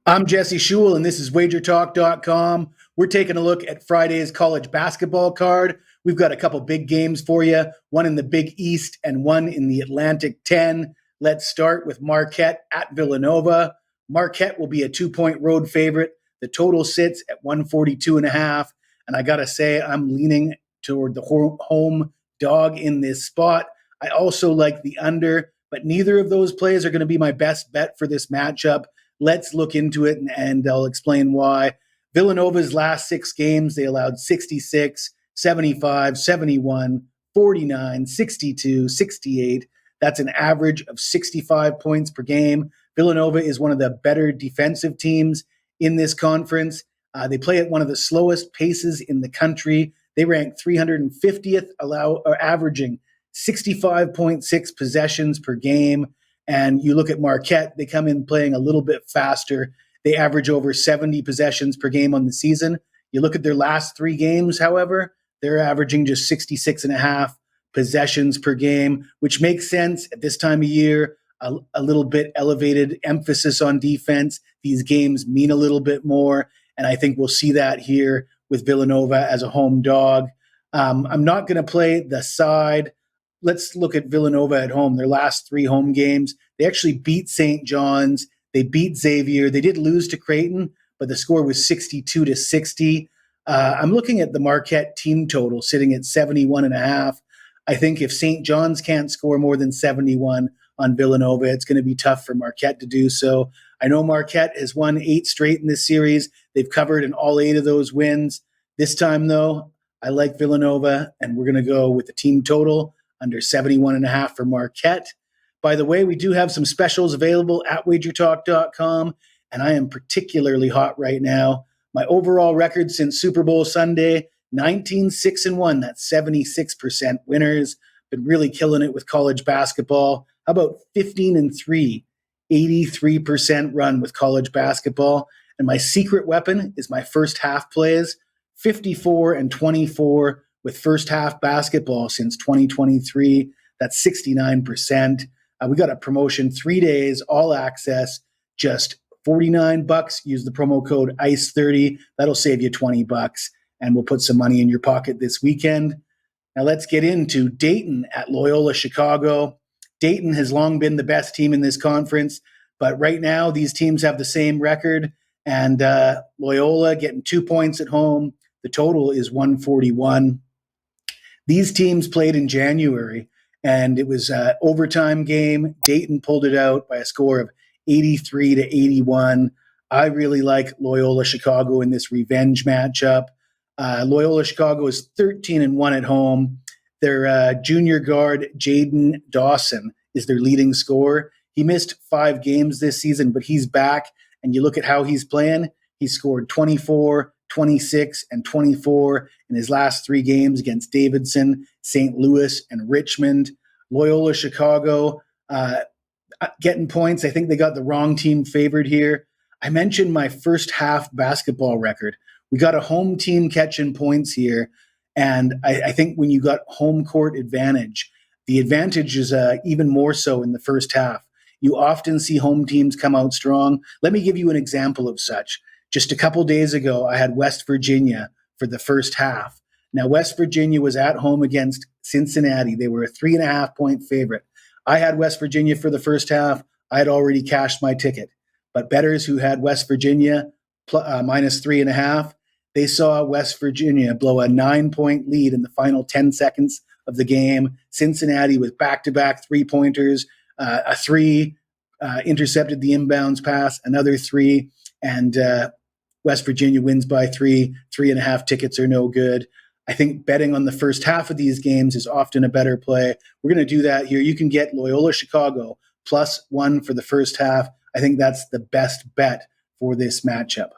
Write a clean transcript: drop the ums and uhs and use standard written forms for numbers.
I'm Jesse Schule, and this is WagerTalk.com. We're taking a look at Friday's college basketball card. We've got a couple big games for you, one in the Big East and one in the Atlantic 10. Let's start with Marquette at Villanova. Marquette will be a 2-point road favorite. The total sits at 142.5, and I got to say, I'm leaning toward the home dog in this spot. I also like the under, but neither of those plays are going to be my best bet for this matchup. Let's look into it, and I'll explain why. Villanova's last 6 games, they allowed 66, 75, 71, 49, 62, 68. That's an average of 65 points per game. Villanova is one of the better defensive teams in this conference. They play at one of the slowest paces in the country. They rank 350th, averaging 65.6 possessions per game. And you look at Marquette, they come in playing a little bit faster. They average over 70 possessions per game on the season. You look at their last 3 games, however, they're averaging just 66.5 possessions per game, which makes sense at this time of year, a little bit elevated emphasis on defense. These games mean a little bit more, and I think we'll see that here with Villanova as a home dog. I'm not going to play the side. Let's look at Villanova at home. Their last 3 home games, they actually beat St. John's. They beat Xavier. They did lose to Creighton, but the score was 62-60. I'm looking at the Marquette team total sitting at 71.5. I think if St. John's can't score more than 71 on Villanova, it's going to be tough for Marquette to do so. I know Marquette has won 8 straight in this series. They've covered in all 8 of those wins. This time, though, I like Villanova, and we're going to go with the team total under 71.5 for Marquette. By the way, we do have some specials available at WagerTalk.com, and I am particularly hot right now. My overall record since Super Bowl Sunday, 19-6-1. That's 76% winners. Been really killing it with college basketball. How about 15-3, 83% run with college basketball? And my secret weapon is my first half plays, 54-24 with first half basketball since 2023. That's 69%. We got a promotion, 3 days, all access, just $49. Use the promo code ICE30. That'll save you $20, and we'll put some money in your pocket this weekend. Now let's get into Dayton at Loyola Chicago. Dayton has long been the best team in this conference, but right now these teams have the same record, and Loyola getting 2 points at home. The total is 141. These teams played in January, and it was an overtime game. Dayton pulled it out by a score of 83-81. I really like Loyola Chicago in this revenge matchup. Loyola Chicago is 13-1 at home. Their junior guard, Jaden Dawson, is their leading scorer. He missed 5 games this season, but he's back, and you look at how he's playing. He scored 24, 26, and 24 in his last 3 games against Davidson, St. Louis, and Richmond. Loyola Chicago getting points. I think they got the wrong team favored here. I mentioned my first half basketball record. We got a home team catching points here, and I think when you got home court advantage, the advantage is even more so in the first half. You often see home teams come out strong. Let me give you an example of such. Just a couple days ago, I had West Virginia for the first half. Now, West Virginia was at home against Cincinnati. They were a 3.5-point favorite. I had West Virginia for the first half. I had already cashed my ticket. But bettors who had West Virginia minus 3.5, they saw West Virginia blow a 9-point lead in the final 10 seconds of the game. Cincinnati with back-to-back 3-pointers, a 3, intercepted the inbounds pass, another 3, and West Virginia wins by 3. 3.5 tickets are no good. I think betting on the first half of these games is often a better play. We're going to do that here. You can get Loyola Chicago +1 for the first half. I think that's the best bet for this matchup.